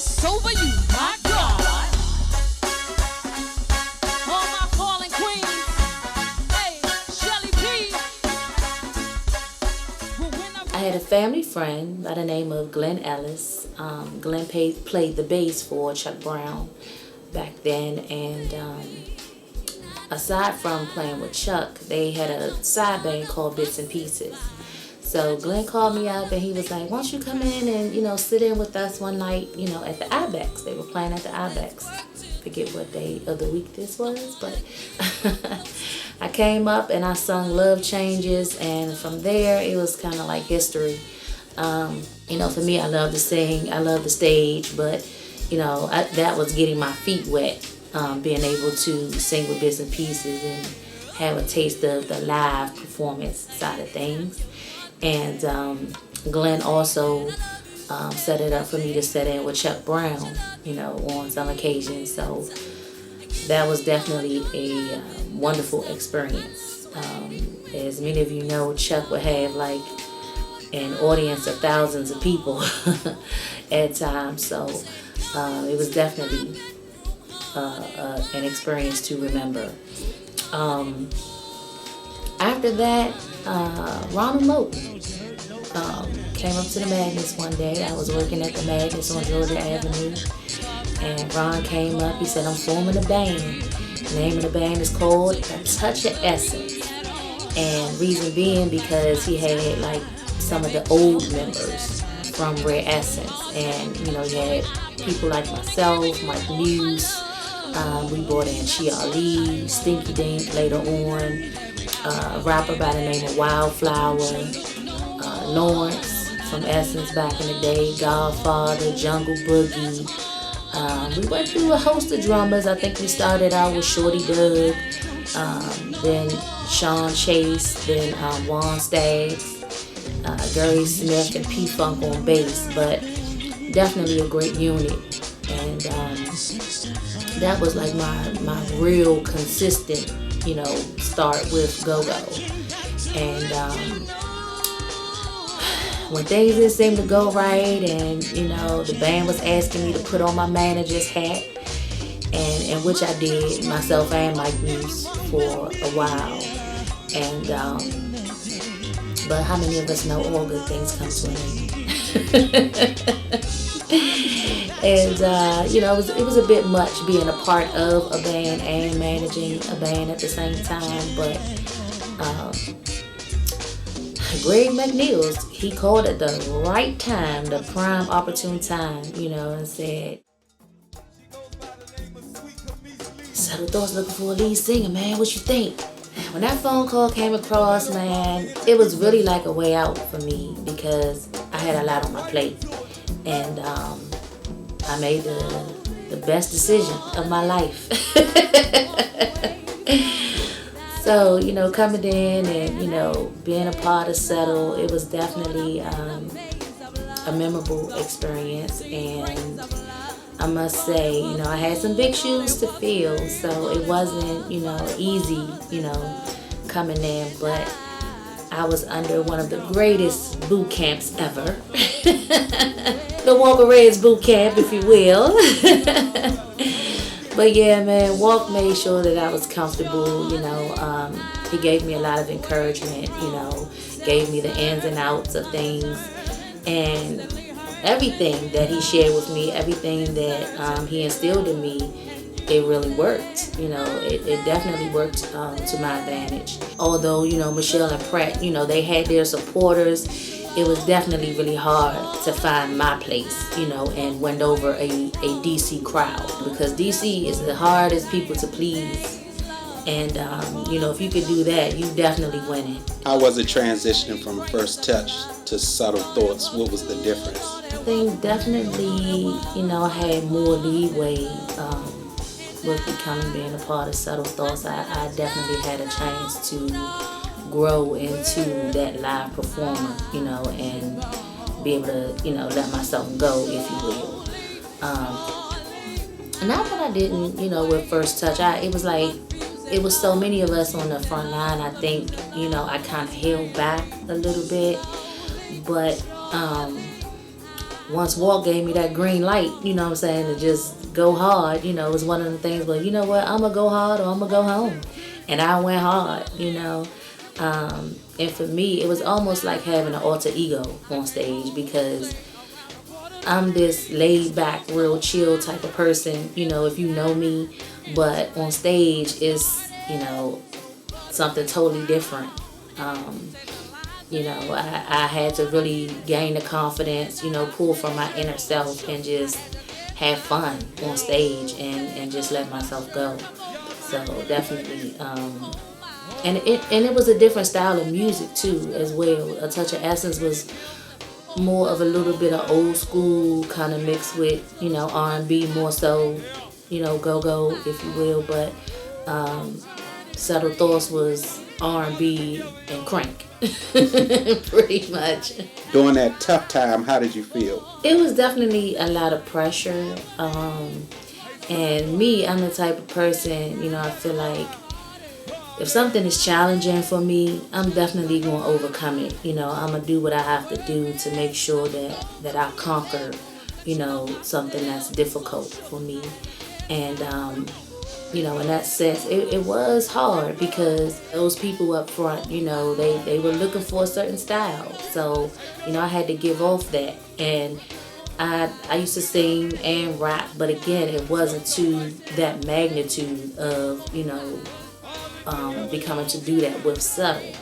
It's over you, my God. All my fallen queens. Hey, Shelly P. I had a family friend by the name of Glenn Ellis. Glenn played the bass for Chuck Brown back then, and aside from playing with Chuck, they had a side band called Bits and Pieces. So Glenn called me up and he was like, why don't you come in and, sit in with us one night, at the Ibex. They were playing at the Ibex. Forget what day of the week this was, but I came up and I sung Love Changes, and from there it was kind of like history. For me, I love to sing, I love the stage, but that was getting my feet wet, being able to sing with Bits and Pieces and have a taste of the live performance side of things. And Glenn also set it up for me to sit in with Chuck Brown, on some occasions. So that was definitely a wonderful experience. As many of you know, Chuck would have like an audience of thousands of people at times. So it was definitely an experience to remember. After that, Ronald Moten came up to the Magnus one day. I was working at the Magnus on Georgia Avenue, and Ron came up. He said, I'm forming a band. The name of the band is called A Touch of Essence. And reason being because he had like some of the old members from Rare Essence. And, he had people like myself, Mike Muse. We brought in Chi Ali, Stinky Dink later on. A rapper by the name of Wildflower, Lawrence from Essence back in the day, Godfather, Jungle Boogie. We went through a host of drummers. I think we started out with Shorty Doug, then Sean Chase, then Juan Staggs, Gary Smith, and P-Funk on bass, but definitely a great unit. And that was like my real consistent start with Gogo. And when things didn't seem to go right, and the band was asking me to put on my manager's hat, and which I did, myself and Mike Muse, for a while. And but how many of us know all good things come to an end? And it was a bit much being a part of a band and managing a band at the same time. But Greg McNeils, he called it the right time, the prime opportune time, and said, Subtle Thoughts looking for a lead singer, man. What you think? When that phone call came across, man, it was really like a way out for me because I had a lot on my plate. And I made the best decision of my life. So, coming in and, being a part of Settle, it was definitely a memorable experience. And I must say, I had some big shoes to fill, so it wasn't, easy, coming in, but I was under one of the greatest boot camps ever. The Walker Reds boot camp, if you will. But yeah, man, Walk made sure that I was comfortable, he gave me a lot of encouragement, gave me the ins and outs of things, and everything that he shared with me, everything that he instilled in me, it really worked. It definitely worked to my advantage. Although, Michelle and Pratt, they had their supporters, it was definitely really hard to find my place, and win over a DC crowd, because DC is the hardest people to please. And, if you could do that, you definitely winning. How was it transitioning from First Touch to Subtle Thoughts? What was the difference? I think definitely, I had more leeway with becoming being a part of Subtle Thoughts. I definitely had a chance to grow into that live performer, and be able to, let myself go, if you will. Not that I didn't, with First Touch, it was so many of us on the front line. I think, I kind of held back a little bit, but once Walt gave me that green light, you know what I'm saying, to just go hard, you know, it was one of the things, but you know what, I'm going to go hard or I'm going to go home. And I went hard, you know. And for me, it was almost like having an alter ego on stage, because I'm this laid back, real chill type of person, you know, if you know me. But on stage, it's, you know, something totally different. You know, I had to really gain the confidence, you know, pull from my inner self and just have fun on stage and just let myself go. So definitely, and it was a different style of music too as well. A Touch of Essence was more of a little bit of old school kind of mixed with, you know, R&B more so, you know, Gogo, if you will. But Subtle Thoughts was R&B and crank. Pretty much. During that tough time, how did you feel? It was definitely a lot of pressure. And me, I'm the type of person, you know, I feel like if something is challenging for me, I'm definitely going to overcome it. You know, I'm going to do what I have to do to make sure that I conquer, you know, something that's difficult for me. And, you know, in that sense, it was hard because those people up front, you know, they were looking for a certain style. So, you know, I had to give off that. And I used to sing and rap, but again, it wasn't to that magnitude of, you know, becoming to do that with Subtle.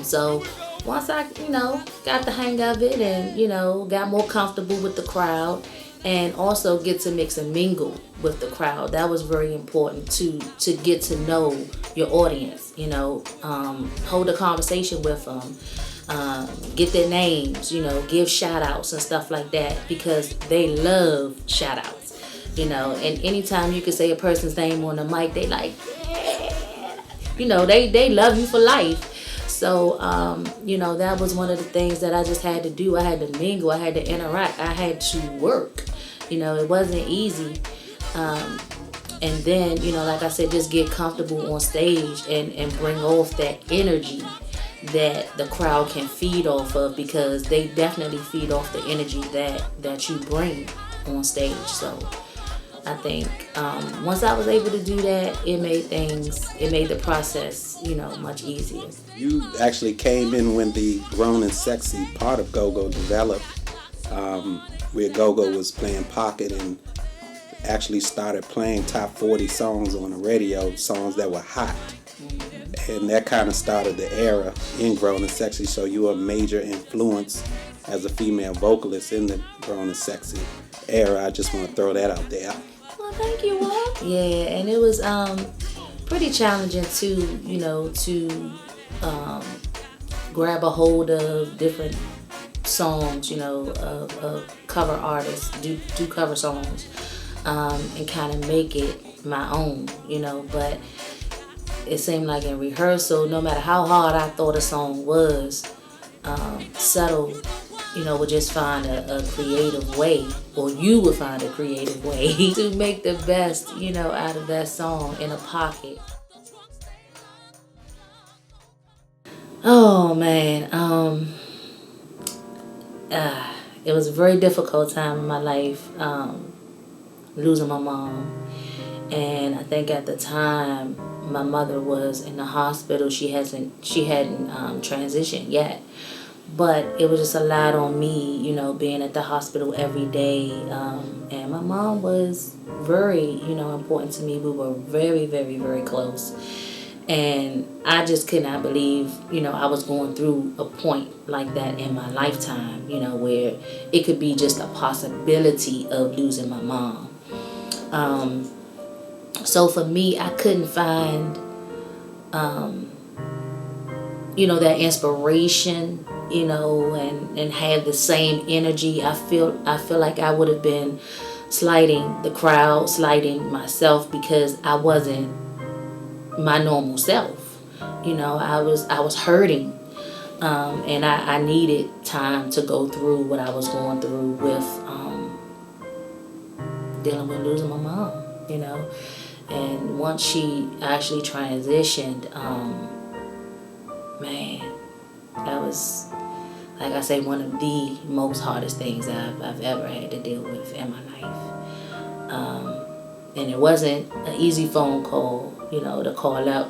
So once I, you know, got the hang of it and, you know, got more comfortable with the crowd, and also get to mix and mingle with the crowd. That was very important to get to know your audience, you know, hold a conversation with them, get their names, you know, give shout outs and stuff like that, because they love shout outs, you know, and anytime you can say a person's name on the mic, they like, yeah, you know, they love you for life. So, you know, that was one of the things that I just had to do. I had to mingle, I had to interact, I had to work. You know, it wasn't easy. And then, you know, like I said, just get comfortable on stage and bring off that energy that the crowd can feed off of, because they definitely feed off the energy that you bring on stage. So I think once I was able to do that, it made the process, you know, much easier. You actually came in when the Grown and Sexy part of Gogo developed, where Gogo was playing Pocket and actually started playing top 40 songs on the radio, songs that were hot. And that kind of started the era in Grown and Sexy. So you were a major influence as a female vocalist in the Grown and Sexy era. I just want to throw that out there. Well, thank you, Walt. Yeah, and it was pretty challenging too, you know, to grab a hold of different songs, you know, of cover artists, do cover songs, and kind of make it my own, you know. But it seemed like in rehearsal, no matter how hard I thought a song was, Subtle, you know, would just find a creative way, or you would find a creative way to make the best, you know, out of that song in a pocket. Oh man, it was a very difficult time in my life, losing my mom. And I think at the time my mother was in the hospital. She hadn't transitioned yet, but it was just a lot on me, you know, being at the hospital every day. And my mom was very, you know, important to me. We were very, very, very close. And I just could not believe, you know, I was going through a point like that in my lifetime, you know, where it could be just a possibility of losing my mom. So for me, I couldn't find, you know, that inspiration, you know, and have the same energy. I feel like I would have been slighting the crowd, slighting myself, because I wasn't my normal self. You know, I was hurting, and I needed time to go through what I was going through with dealing with losing my mom, you know. And once she actually transitioned, man, that was like I say, one of the most hardest things I've ever had to deal with in my life. And it wasn't an easy phone call, to call up,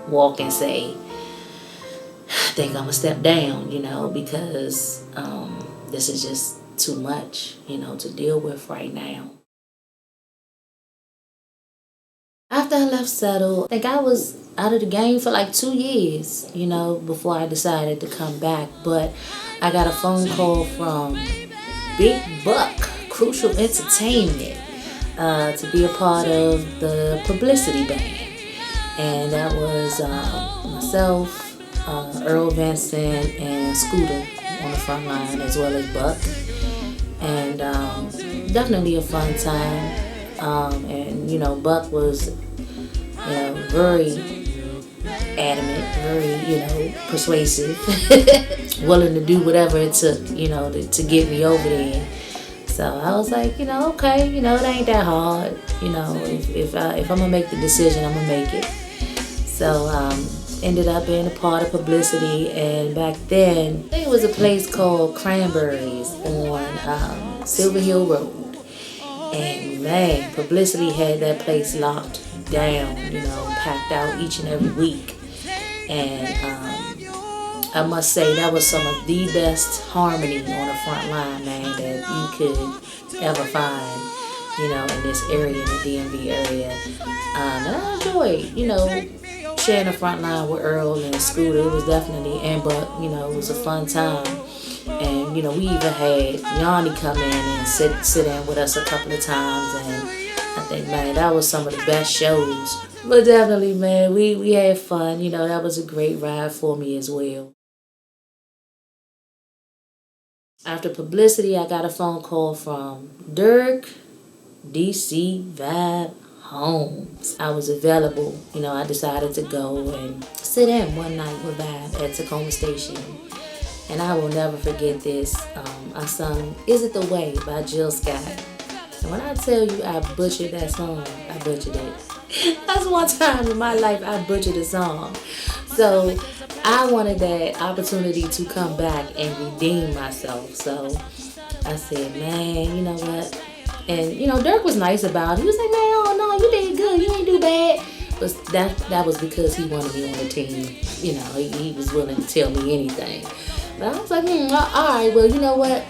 walk and say, I think I'm gonna step down, because this is just too much, to deal with right now. After I left Settle, I think I was out of the game for like 2 years, before I decided to come back. But I got a phone call from Big Buck, Crucial Entertainment, to be a part of the Publicity band. And that was myself, Earl Vincent, and Scooter on the front line, as well as Buck. And definitely a fun time. And Buck was very adamant, very persuasive, willing to do whatever it took, to get me over there. So I was like, okay, it ain't that hard. If I'm gonna make the decision, I'm gonna make it. So ended up being a part of Publicity, and back then I think it was a place called Cranberries on Silver Hill Road. And man, Publicity had that place locked down, packed out each and every week. And I must say that was some of the best harmony on the front line, man, that you could ever find, in this area, in the DMV area. And I enjoyed, sharing the front line with Earl and Scooter. It was definitely, and Buck, it was a fun time. And, we even had Yanni come in and sit in with us a couple of times. And I think, man, that was some of the best shows. But definitely, man, we had fun. That was a great ride for me as well. After Publicity, I got a phone call from Dirk, DC Vibe Homes. I was available. I decided to go and sit in one night with Vibe at Tacoma Station. And I will never forget this. I sung Is It The Way by Jill Scott. And when I tell you I butchered that song, I butchered it. That's one time in my life I butchered a song. So I wanted that opportunity to come back and redeem myself. So I said, man, you know what? And, Dirk was nice about it. He was like, man, oh no, you did good. You ain't do bad. But that was because he wanted me on the team. He was willing to tell me anything. But I was like, all right, well, you know what?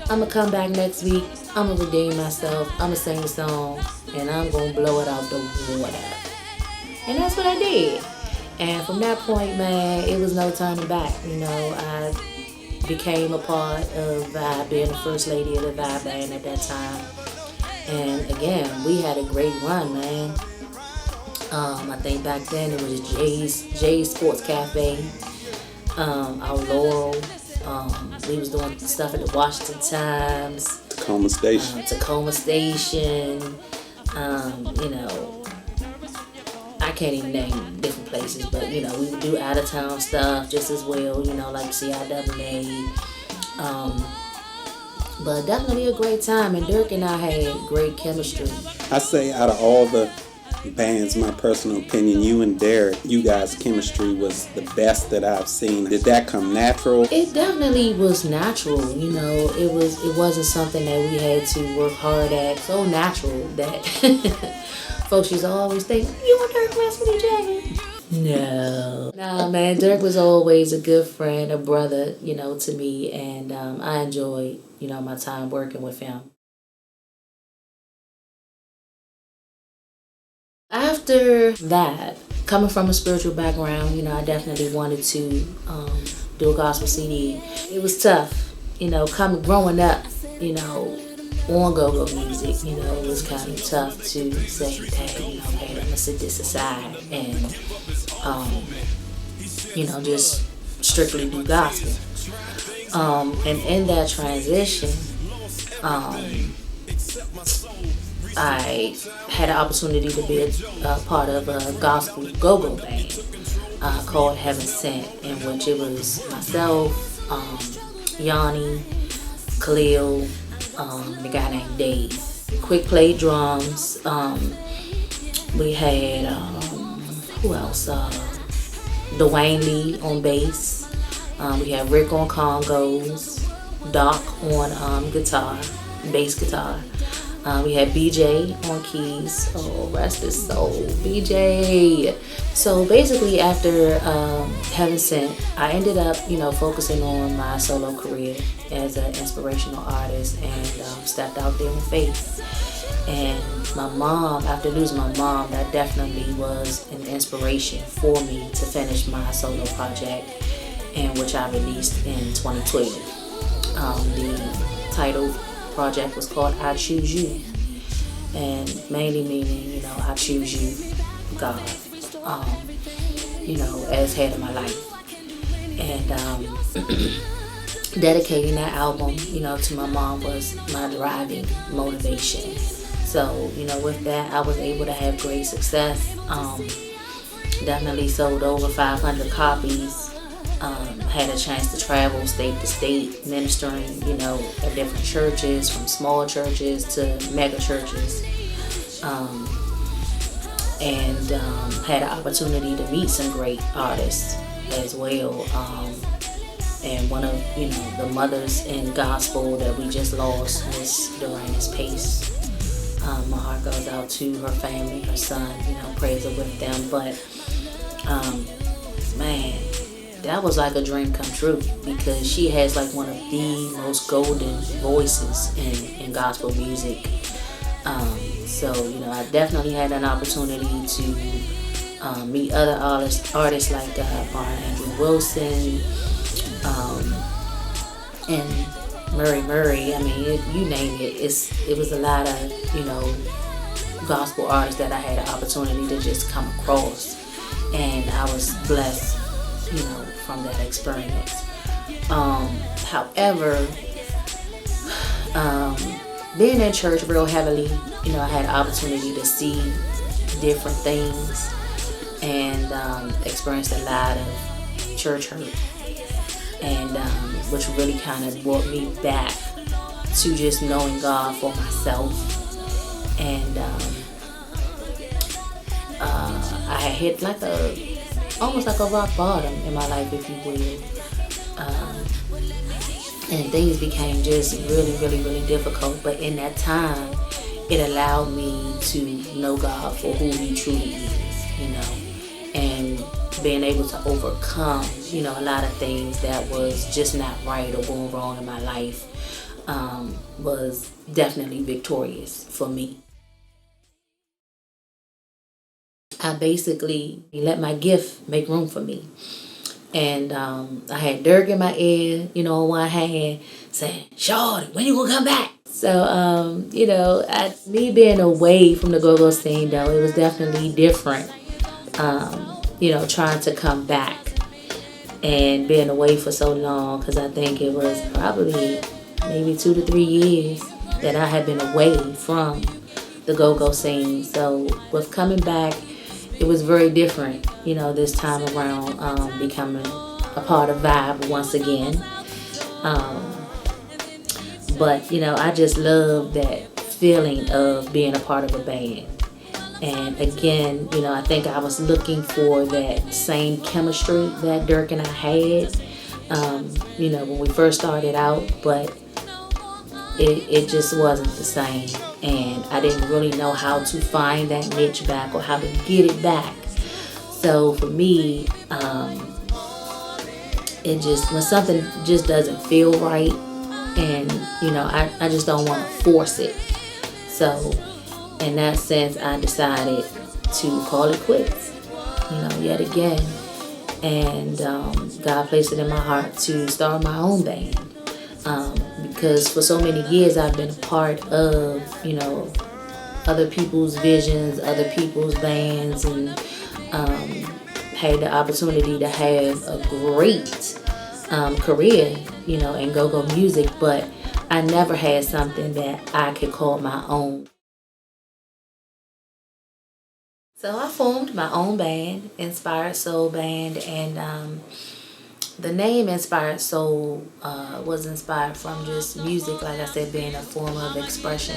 I'm going to come back next week. I'm going to redeem myself. I'm going to sing a song. And I'm going to blow it out the water. And that's what I did. And from that point, man, it was no turning back. I became a part of Vibe, being the first lady of the Vibe band at that time. And again, we had a great run, man. I think back then it was Jay's Sports Cafe, our Laurel. We was doing stuff at the Washington Times, Tacoma Station. I can't even name different places, but we would do out of town stuff just as well. Like CIAA. But definitely a great time, and Dirk and I had great chemistry. I say out of all the bands, my personal opinion, you and Derek, you guys' chemistry was the best that I've seen. Did that come natural? It definitely was natural. It wasn't something that we had to work hard at. So natural that folks used to always think, you and Dirk mess with each other. No. Nah, man, Dirk was always a good friend, a brother, to me, and I enjoyed, my time working with him. After that, coming from a spiritual background, I definitely wanted to do a gospel CD. It was tough, growing up, on Gogo music, it was kind of tough to say, hey, okay, I'm gonna set this aside and, just strictly do gospel. And in that transition, I had an opportunity to be a part of a gospel Gogo band called Heaven Sent, in which it was myself, Yanni, Khalil, the guy named Dave. Quick played drums. We had who else? Dwayne Lee on bass. We had Rick on congos, Doc on guitar, bass guitar. We had BJ on keys. Oh, rest his soul, BJ. So basically, after Heaven Sent, I ended up, focusing on my solo career as an inspirational artist, and stepped out there in faith. And my mom, after losing my mom, that definitely was an inspiration for me to finish my solo project, and which I released in 2012. The title project was called I Choose You, and mainly meaning, I choose you, God, as head of my life. And dedicating that album, to my mom was my driving motivation. So, with that, I was able to have great success. Definitely sold over 500 copies. Had a chance to travel state to state, ministering, at different churches, from small churches to mega churches. And had an opportunity to meet some great artists as well. And one of, the mothers in gospel that we just lost was Doranus Pace. My heart goes out to her family, her son, prayers are with them. But, man, that was like a dream come true, because she has like one of the most golden voices in gospel music. So, I definitely had an opportunity to meet other artists like Brian Andrew Wilson, and Murray. I mean, you name it. It was a lot of, gospel artists that I had an opportunity to just come across. And I was blessed, from that experience. However, being in church real heavily, I had an opportunity to see different things, and experienced a lot of church hurt, and which really kind of brought me back to just knowing God for myself. And I had hit almost like a rock bottom in my life, if you will. And things became just really, really, really difficult. But in that time, it allowed me to know God for who He truly is, and being able to overcome, a lot of things that was just not right or going wrong in my life, was definitely victorious for me. I basically let my gift make room for me. And I had Dirk in my ear, on one hand, saying, "Shorty, when you gonna come back?" So, me being away from the Gogo scene, though, it was definitely different, trying to come back and being away for so long, because I think it was probably maybe 2 to 3 years that I had been away from the Gogo scene. So with coming back, it was very different, this time around, becoming a part of Vibe once again. But, I just love that feeling of being a part of a band. And again, I think I was looking for that same chemistry that Dirk and I had, when we first started out, but it just wasn't the same. And I didn't really know how to find that niche back or how to get it back. So for me, it just, when something just doesn't feel right, and I just don't want to force it. So in that sense, I decided to call it quits, yet again. And God placed it in my heart to start my own band. Because for so many years I've been a part of, other people's visions, other people's bands, and had the opportunity to have a great career, in go-go music, but I never had something that I could call my own. So I formed my own band, Inspired Soul Band, and the name Inspired Soul was inspired from just music, like I said, being a form of expression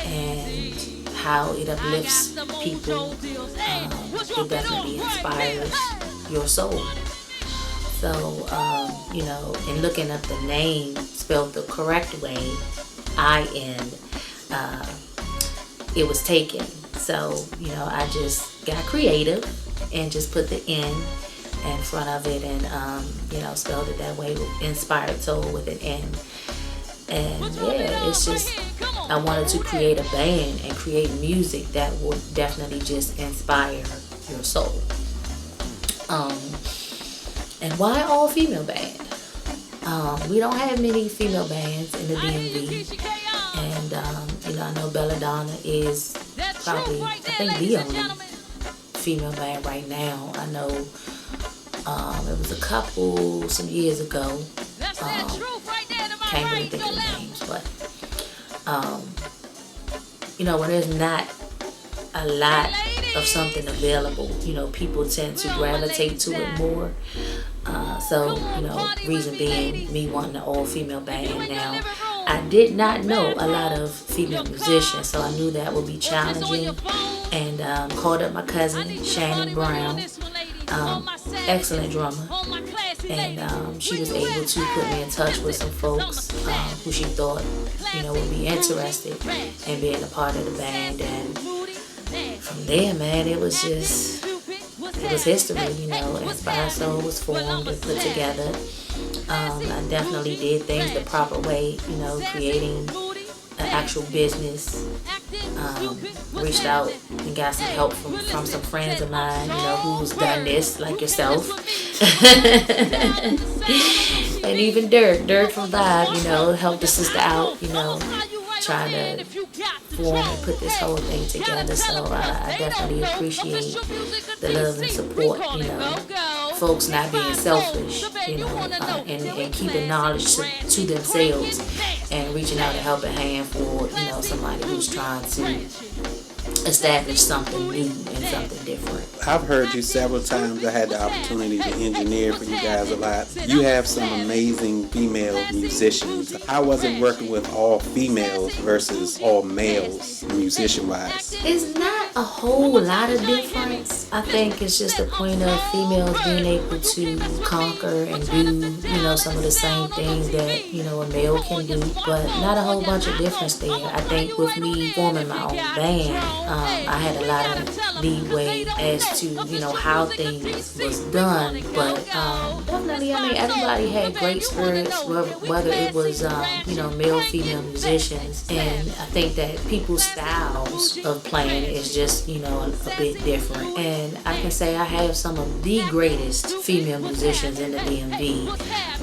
and how it uplifts people. It definitely inspires your soul. So, in looking up the name spelled the correct way, I-N, it was taken. So, I just got creative and just put the N in front of it and, spelled it that way, Inspired Soul with an N. And yeah, it's just, I wanted to create a band and create music that would definitely just inspire your soul. And why all female band? We don't have many female bands in the DMV. And, I know Belladonna is probably, I think, the only female band right now. I know it was a couple some years ago. Can't really think of the names, but when there's not a lot of something available, people tend to gravitate to it more. Reason being me wanting an all-female band. Now, I did not know a lot of female musicians, so I knew that would be challenging, and called up my cousin Shannon Brown, excellent drummer, and she was able to put me in touch with some folks who she thought would be interested in being a part of the band. And from there, man, it was history. Inspired Soul was formed and put together. I definitely did things the proper way, creating an actual business. Reached out and got some help from some friends of mine, who's done this, like yourself. And even Dirk from Vibe, helped the sister out, trying to form and put this whole thing together. So I definitely appreciate the love and support, folks not being selfish, and keeping knowledge to themselves and reaching out a helping hand for, somebody who's trying to establish something new and something different. I've heard you several times. I had the opportunity to engineer for you guys a lot. You have some amazing female musicians. How was it working with all females versus all males, musician-wise? It's not a whole lot of difference. I think it's just a point of females being able to conquer and do, some of the same things that, a male can do, but not a whole bunch of difference there. I think with me forming my own band, I had a lot of leeway as to, how things was done, but definitely, everybody had great spirits, whether it was, male, female musicians, and I think that people's styles of playing is just, a bit different. And I can say I have some of the greatest female musicians in the DMV,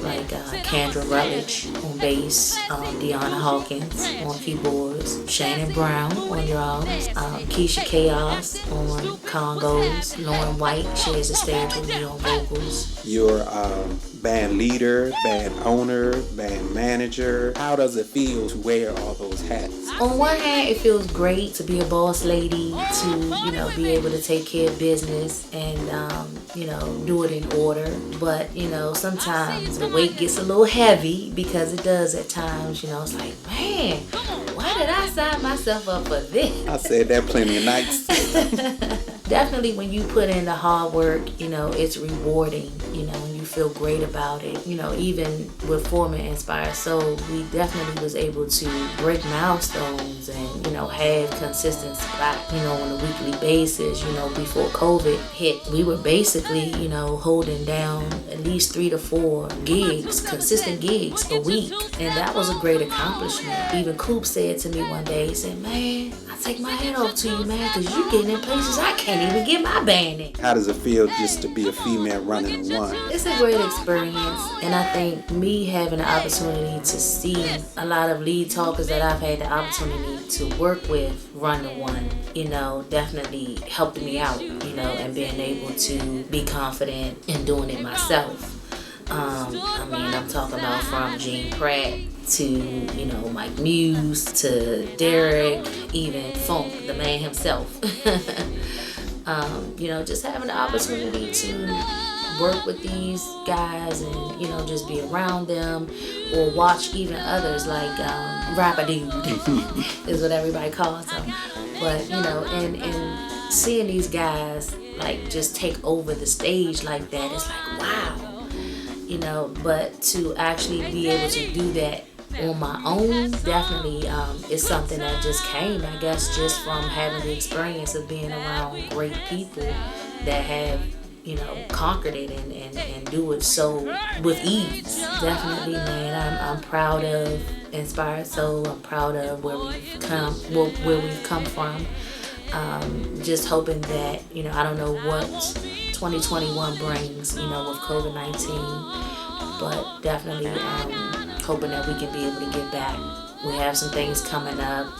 like Kendra Rutledge on bass, Deanna Hawkins on keyboards, Shannon Brown on drums, Keisha Chaos on congos, Lauren White shares the stage with me on vocals. You're band leader, band owner, band manager. How does it feel to wear all those hats? On one hand, it feels great to be a boss lady, to, be able to take care of business and, do it in order. But, sometimes the weight gets a little heavy, because it does at times, it's like, man, why did I sign myself up for this? I said that plenty of nights. Definitely when you put in the hard work, it's rewarding, and you feel great about it. Even with forming Inspired Soul, we definitely was able to break milestones and, have consistent spot, on a weekly basis. Before COVID hit, we were basically, holding down at least 3 to 4 gigs, consistent gigs a week. And that was a great accomplishment. Even Coop said to me one day, he said, man, I take my hat off to you, man, because you getting in places I can't even get my band in. How does it feel just to be a female running one? It's a great experience, and I think me having the opportunity to see a lot of lead talkers that I've had the opportunity to work with run the one, definitely helped me out, and being able to be confident in doing it myself. I'm talking about from Gene Pratt to, Mike Muse to Derek, even Funk, the man himself. Just having the opportunity to work with these guys and, just be around them or watch even others like Rapper Dude is what everybody calls them. But, and seeing these guys like just take over the stage like that, it's like, wow. but to actually be able to do that on my own, definitely is something that just came, I guess, just from having the experience of being around great people that have, conquered it and do it so with ease. Definitely, man, I'm proud of Inspired Soul. I'm proud of where we've come from. Just hoping that, I don't know what 2021 brings, with COVID-19, but definitely hoping that we can be able to get back. We have some things coming up.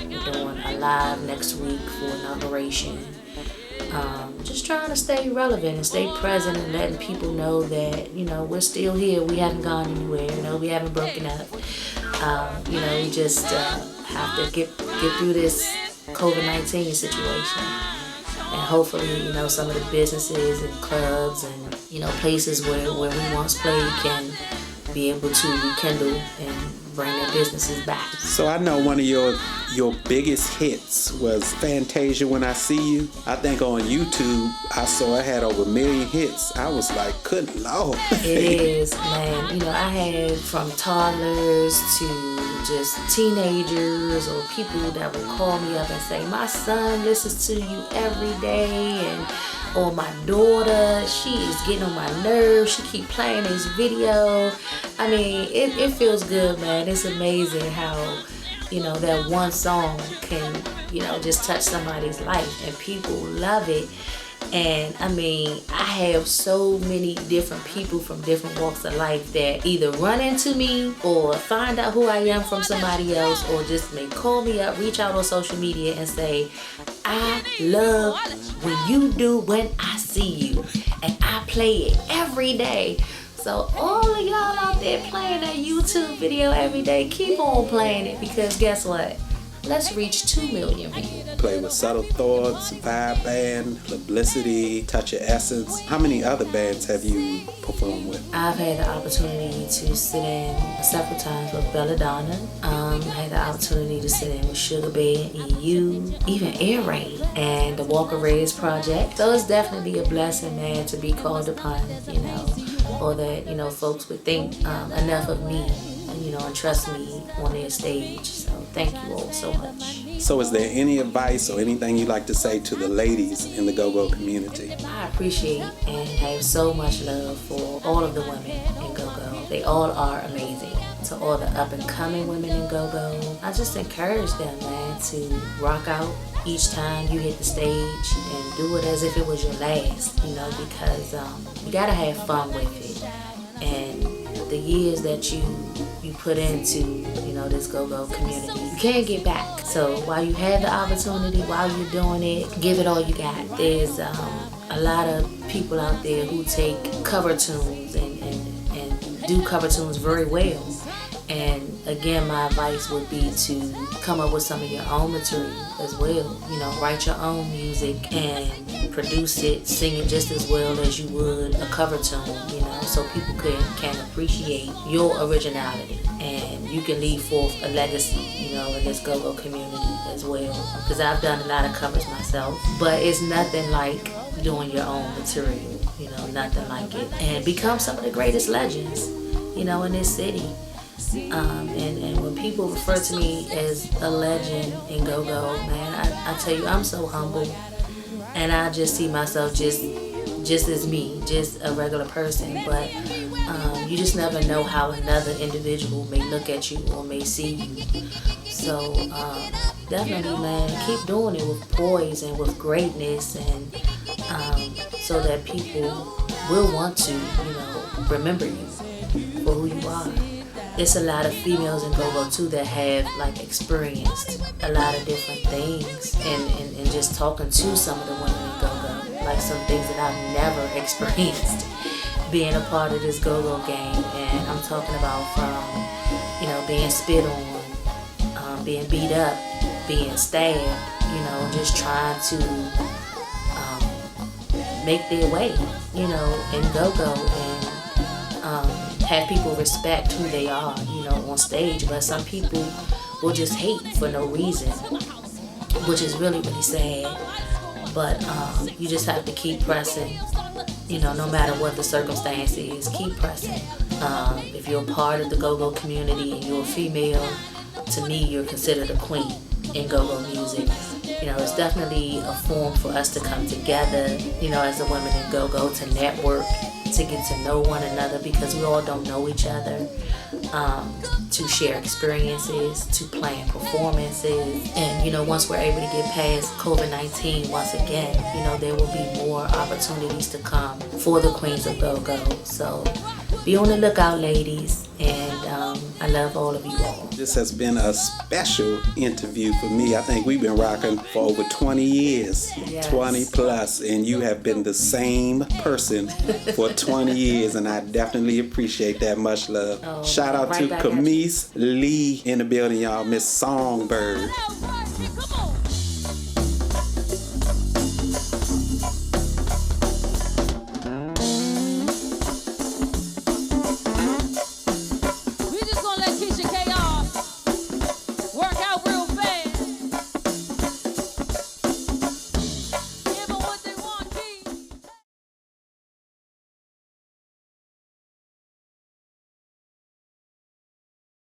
We're doing a live next week for inauguration. Just trying to stay relevant and stay present and letting people know that, we're still here. We haven't gone anywhere. We haven't broken up. We just have to get through this COVID-19 situation. And hopefully, some of the businesses and clubs and, places where we once played can be able to rekindle and bring their businesses back. So I know one of your biggest hits was Fantasia When I See You. I think on YouTube I saw it had over 1 million hits. I was like, good Lord. It is, man. I had from toddlers to just teenagers or people that would call me up and say, my son listens to you every day, or my daughter, she is getting on my nerves. She keep playing this video. I mean, it feels good, man. It's amazing how, that one song can, just touch somebody's life and people love it. And I mean, I have so many different people from different walks of life that either run into me or find out who I am from somebody else, or just may call me up, reach out on social media and say, I love when you do When I See You, and I play it every day. So all of y'all out there playing that YouTube video every day, keep on playing it, because guess what? Let's reach 2 million views. Play with Subtle Thoughts, Vibe Band, Publicity, Touch of Essence. How many other bands have you performed with? I've had the opportunity to sit in several times with Belladonna. I had the opportunity to sit in with Sugar Bear, EU, even Air Raid, and the Walker Reyes Project. So it's definitely a blessing, man, to be called upon, or that, folks would think enough of me, and trust me on their stage. So thank you all so much. So is there any advice or anything you'd like to say to the ladies in the Gogo community? I appreciate and have so much love for all of the women in Gogo. They all are amazing. To all the up and coming women in Gogo, I just encourage them, man, to rock out each time you hit the stage and do it as if it was your last, because you gotta have fun with it. And the years that you put into, this Gogo community, you can't get back. So while you have the opportunity, while you're doing it, give it all you got. There's a lot of people out there who take cover tunes and do cover tunes very well. And again, my advice would be to come up with some of your own material as well. Write your own music and produce it, sing it just as well as you would a cover tune, so people can appreciate your originality. And you can leave forth a legacy, in this Gogo community as well. Because I've done a lot of covers myself, but it's nothing like doing your own material, nothing like it. And become some of the greatest legends, in this city. And when people refer to me as a legend in Gogo, man, I tell you, I'm so humble, and I just see myself just as me, just a regular person. But you just never know how another individual may look at you or may see you. So definitely, man, keep doing it with poise and with greatness, and so that people will want to, remember you for who you are. It's a lot of females in Gogo too that have experienced a lot of different things, and just talking to some of the women in Gogo, some things that I've never experienced being a part of this Gogo gang. And I'm talking about from, being spit on, being beat up, being stabbed, just trying to make their way, in Gogo, and have people respect who they are, on stage. But some people will just hate for no reason, which is really, really sad. But you just have to keep pressing no matter what the circumstance is, keep pressing. If you're a part of the Gogo community and you're a female, to me, you're considered a queen in Gogo music. It's definitely a form for us to come together, as the women in Gogo, to network, to get to know one another, because we all don't know each other, to share experiences, to plan performances. And, once we're able to get past COVID-19, once again, there will be more opportunities to come for the Queens of Gogo. So be on the lookout, ladies, and I love all of you all. This has been a special interview for me. I think we've been rocking for over 20 years, Yes. 20 plus, and you have been the same person for 20 years, and I definitely appreciate that. Much love. Oh, Shout out right to back at you. Kimise Lee in the building, y'all. Miss Songbird.